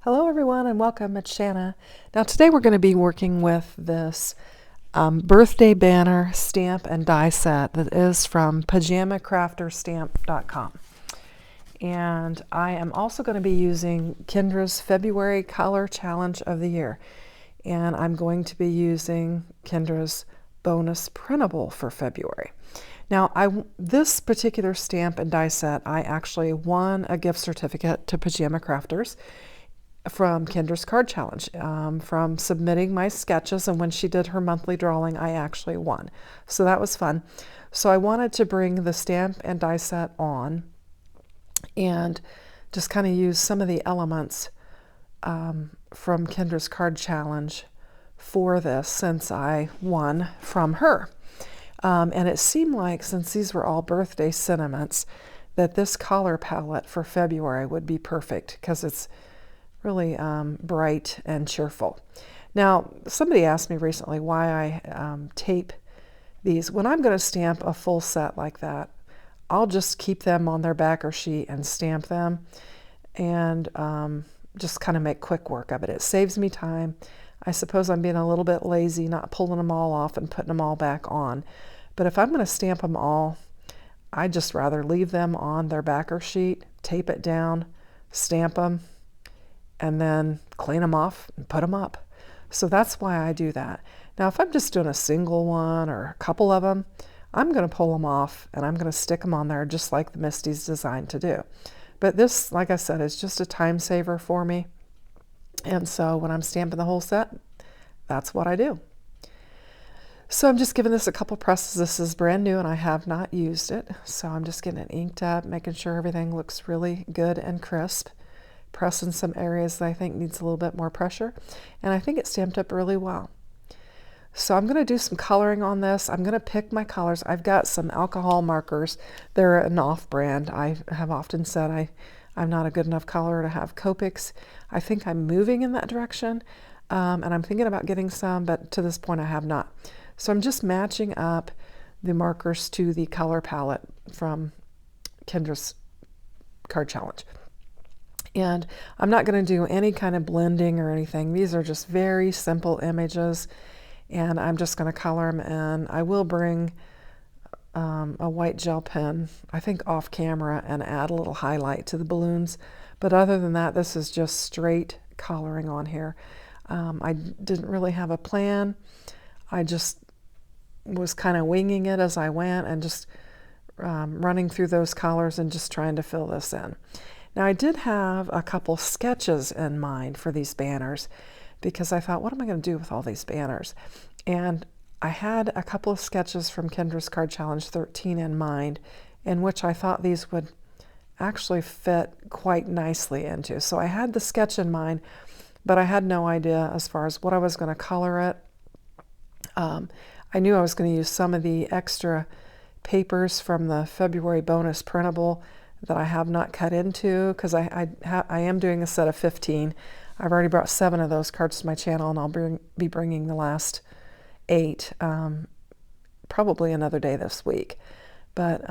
Hello everyone and welcome. It's Shanna. Now today we're going to be working with this birthday banner stamp and die set that is from pajamacrafterstamp.com. And I am also going to be using Kendra's February Color Challenge of the Year. And I'm going to be using Kendra's bonus printable for February. Now, this particular stamp and die set, I actually won a gift certificate to Pajama Crafters from Kendra's Card Challenge, from submitting my sketches, and when she did her monthly drawing, I actually won. So that was fun. So I wanted to bring the stamp and die set on and just kind of use some of the elements from Kendra's Card Challenge for this, since I won from her. And it seemed like, since these were all birthday sentiments, that this color palette for February would be perfect because it's really bright and cheerful. Now, somebody asked me recently why I tape these. When I'm going to stamp a full set like that, I'll just keep them on their backer sheet and stamp them and just kind of make quick work of it. It saves me time. I suppose I'm being a little bit lazy, not pulling them all off and putting them all back on. But if I'm going to stamp them all, I'd just rather leave them on their backer sheet, tape it down, stamp them, and then clean them off and put them up. So that's why I do that. Now, if I'm just doing a single one or a couple of them, I'm going to pull them off and I'm going to stick them on there just like the Misty's designed to do. But this, like I said, is just a time saver for me. And so when I'm stamping the whole set, that's what I do. So I'm just giving this a couple presses. This is brand new and I have not used it. So I'm just getting it inked up, making sure everything looks really good and crisp. Pressing some areas that I think needs a little bit more pressure. And I think it's stamped up really well. So I'm going to do some coloring on this. I'm going to pick my colors. I've got some alcohol markers. They're an off-brand. I have often said I'm not a good enough color to have Copics. I think I'm moving in that direction, and I'm thinking about getting some, but to this point I have not. So I'm just matching up the markers to the color palette from Kendra's Card Challenge. And I'm not going to do any kind of blending or anything. These are just very simple images, and I'm just going to color them in. I will bring a white gel pen, I think off camera, and add a little highlight to the balloons. But other than that, this is just straight coloring on here. I didn't really have a plan. I just was kind of winging it as I went and just running through those colors and just trying to fill this in. Now, I did have a couple sketches in mind for these banners because I thought, what am I going to do with all these banners? And I had a couple of sketches from Kendra's Card Challenge 13 in mind, in which I thought these would actually fit quite nicely into. So I had the sketch in mind, but I had no idea as far as what I was going to color it. I knew I was going to use some of the extra papers from the February bonus printable that I have not cut into, because I am doing a set of 15. I've already brought 7 of those cards to my channel, and I'll be bringing the last 8 probably another day this week. But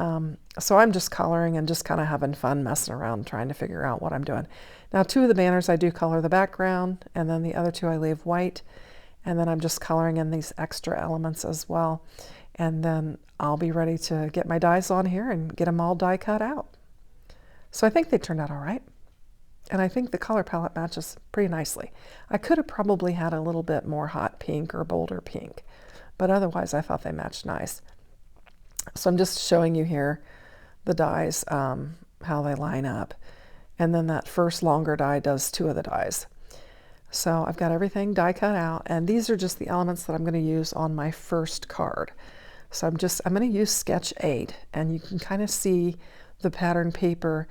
so I'm just coloring and just kind of having fun messing around trying to figure out what I'm doing. Now, 2 of the banners I do color the background, and then the other 2 I leave white, and then I'm just coloring in these extra elements as well. And then I'll be ready to get my dies on here and get them all die cut out. So I think they turned out all right. And I think the color palette matches pretty nicely. I could have probably had a little bit more hot pink or bolder pink, but otherwise I thought they matched nice. So I'm just showing you here the dies, how they line up. And then that first longer die does 2 of the dies. So I've got everything die cut out, and these are just the elements that I'm going to use on my first card. So I'm going to use sketch 8, and you can kind of see the pattern paper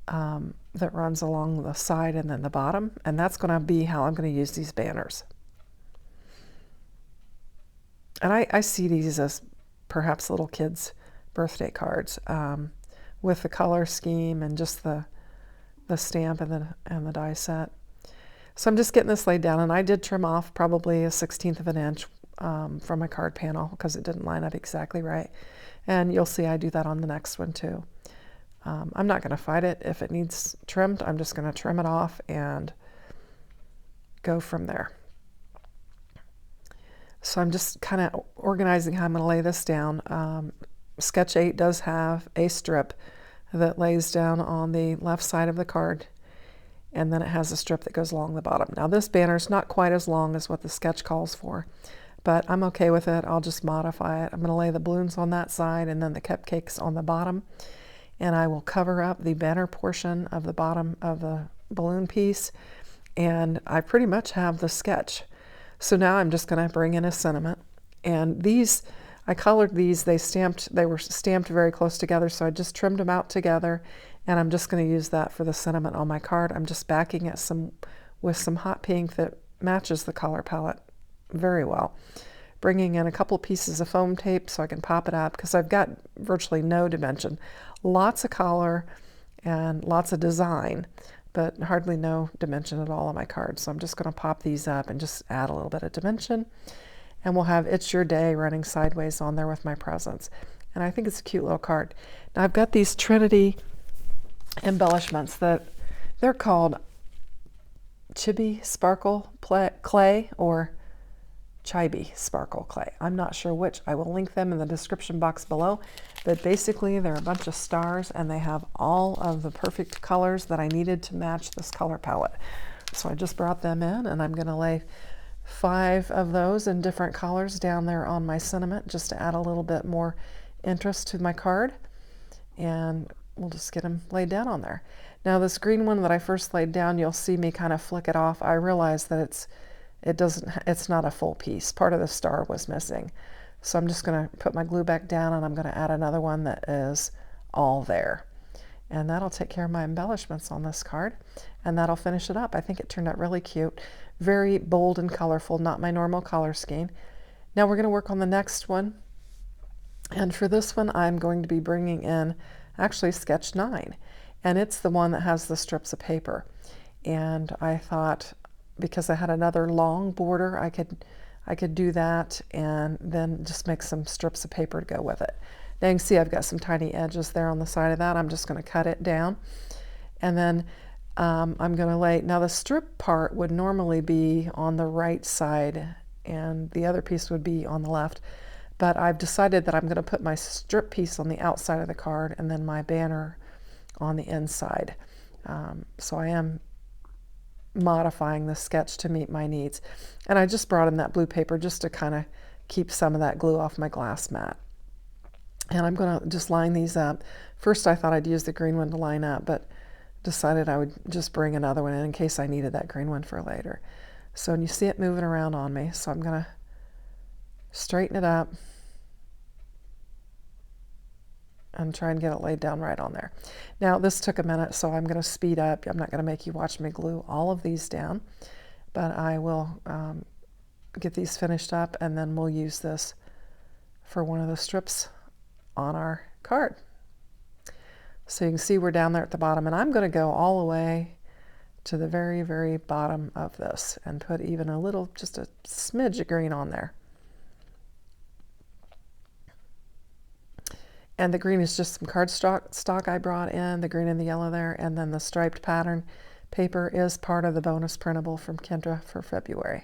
that runs along the side and then the bottom, and that's going to be how I'm going to use these banners. And I see these as perhaps little kids' birthday cards with the color scheme and just the stamp and the die set. So I'm just getting this laid down, and I did trim off probably a 1/16 of an inch from my card panel because it didn't line up exactly right. And you'll see I do that on the next one too. I'm not going to fight it. If it needs trimmed, I'm just going to trim it off and go from there. So I'm just kind of organizing how I'm going to lay this down. Sketch 8 does have a strip that lays down on the left side of the card, and then it has a strip that goes along the bottom. Now this banner is not quite as long as what the sketch calls for, but I'm okay with it. I'll just modify it. I'm going to lay the balloons on that side and then the cupcakes on the bottom, and I will cover up the banner portion of the bottom of the balloon piece, and I pretty much have the sketch. So now I'm just going to bring in a sentiment, and these, I colored these, they were stamped very close together, so I just trimmed them out together, and I'm just going to use that for the sentiment on my card. I'm just backing it with some hot pink that matches the color palette very well. Bringing in a couple pieces of foam tape so I can pop it up, because I've got virtually no dimension. Lots of color and lots of design, but hardly no dimension at all on my card. So I'm just going to pop these up and just add a little bit of dimension. And we'll have It's Your Day running sideways on there with my presents. And I think it's a cute little card. Now I've got these Trinity embellishments that they're called Chibi Sparkle Clay or Chibi Sparkle Clay. I'm not sure which. I will link them in the description box below. But basically they're a bunch of stars, and they have all of the perfect colors that I needed to match this color palette. So I just brought them in, and I'm going to lay 5 of those in different colors down there on my sentiment just to add a little bit more interest to my card. And we'll just get them laid down on there. Now this green one that I first laid down, you'll see me kind of flick it off. I realize that it's not a full piece. Part of the star was missing. So I'm just going to put my glue back down, and I'm going to add another one that is all there. And that'll take care of my embellishments on this card, and that'll finish it up. I think it turned out really cute. Very bold and colorful, not my normal color scheme. Now we're going to work on the next one. And for this one, I'm going to be bringing in actually sketch 9. And it's the one that has the strips of paper. And I thought, because I had another long border, I could do that and then just make some strips of paper to go with it. Now you can see I've got some tiny edges there on the side of that. I'm just going to cut it down. And then I'm going to lay, now the strip part would normally be on the right side and the other piece would be on the left. But I've decided that I'm going to put my strip piece on the outside of the card and then my banner on the inside. So I am modifying the sketch to meet my needs. And I just brought in that blue paper just to kind of keep some of that glue off my glass mat. And I'm going to just line these up. First I thought I'd use the green one to line up, but decided I would just bring another one in case I needed that green one for later. So you see it moving around on me, so I'm going to straighten it up and try and get it laid down right on there. Now this took a minute, so I'm going to speed up. I'm not going to make you watch me glue all of these down, but I will get these finished up, and then we'll use this for one of the strips on our card. So you can see we're down there at the bottom, and I'm going to go all the way to the very, very bottom of this and put even a little, just a smidge of green on there. And the green is just some cardstock I brought in, the green and the yellow there, and then the striped pattern paper is part of the bonus printable from Kendra for February.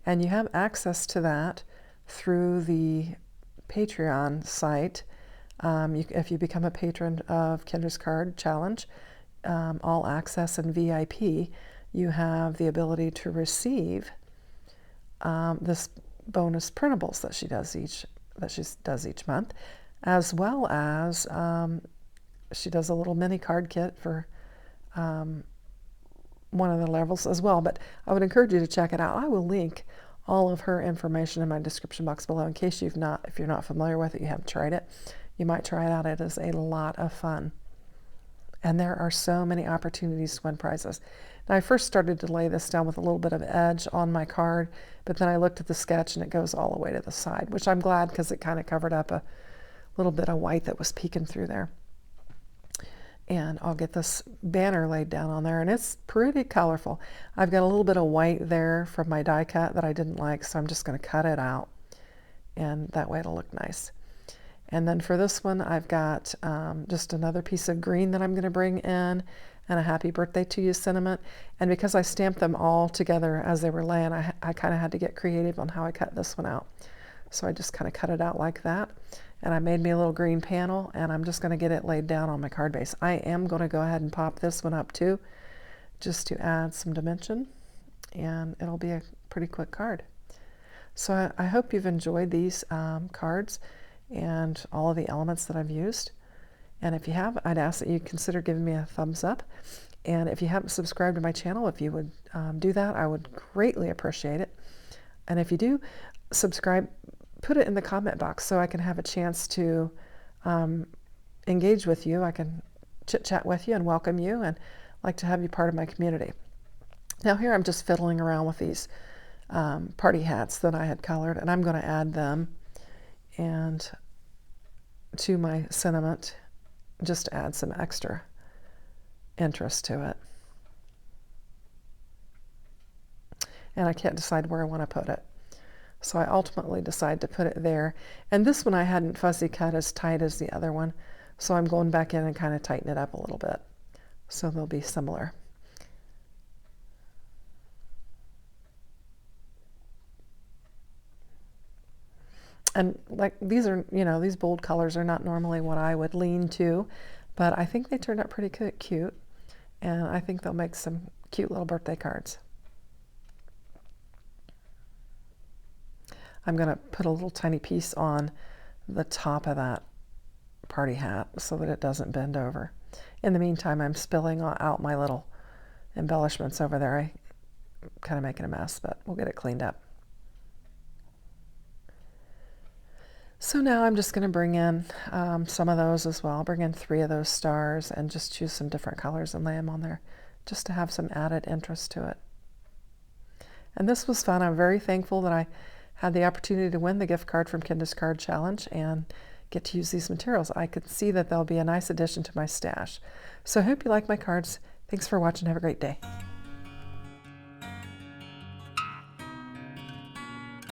And you have access to that through the Patreon site. If you become a patron of Kendra's Card Challenge, All Access and VIP, you have the ability to receive this bonus printables that she does each month, as well as she does a little mini card kit for one of the levels as well. But I would encourage you to check it out. I will link all of her information in my description box below in case if you're not familiar with it, you haven't tried it. You might try it out. It is a lot of fun. And there are so many opportunities to win prizes. Now, I first started to lay this down with a little bit of edge on my card, but then I looked at the sketch and it goes all the way to the side, which I'm glad because it kind of covered up a little bit of white that was peeking through there. And I'll get this banner laid down on there, and it's pretty colorful. I've got a little bit of white there from my die cut that I didn't like, so I'm just going to cut it out, and that way it'll look nice. And then for this one, I've got just another piece of green that I'm going to bring in, and a happy birthday to you sentiment. And because I stamped them all together as they were laying, I kind of had to get creative on how I cut this one out. So I just kind of cut it out like that. And I made me a little green panel, and I'm just going to get it laid down on my card base. I am going to go ahead and pop this one up too, just to add some dimension, and it'll be a pretty quick card. So I hope you've enjoyed these cards and all of the elements that I've used. And if you have, I'd ask that you consider giving me a thumbs up. And if you haven't subscribed to my channel, if you would do that, I would greatly appreciate it. And if you do subscribe, put it in the comment box so I can have a chance to engage with you. I can chit-chat with you and welcome you, and like to have you part of my community. Now here I'm just fiddling around with these party hats that I had colored, and I'm going to add them and to my sentiment, just to add some extra interest to it. And I can't decide where I want to put it. So I ultimately decide to put it there. And this one I hadn't fussy cut as tight as the other one, so I'm going back in and kind of tighten it up a little bit, so they'll be similar. And like these are, these bold colors are not normally what I would lean to, but I think they turned out pretty cute, and I think they'll make some cute little birthday cards. I'm going to put a little tiny piece on the top of that party hat so that it doesn't bend over. In the meantime, I'm spilling out my little embellishments over there. I'm kind of making a mess, but we'll get it cleaned up. So now I'm just going to bring in some of those as well. I'll bring in 3 of those stars and just choose some different colors and lay them on there just to have some added interest to it. And this was fun. I'm very thankful that I had the opportunity to win the gift card from Kendra's Card Challenge and get to use these materials. I could see that they'll be a nice addition to my stash. So I hope you like my cards. Thanks for watching. Have a great day.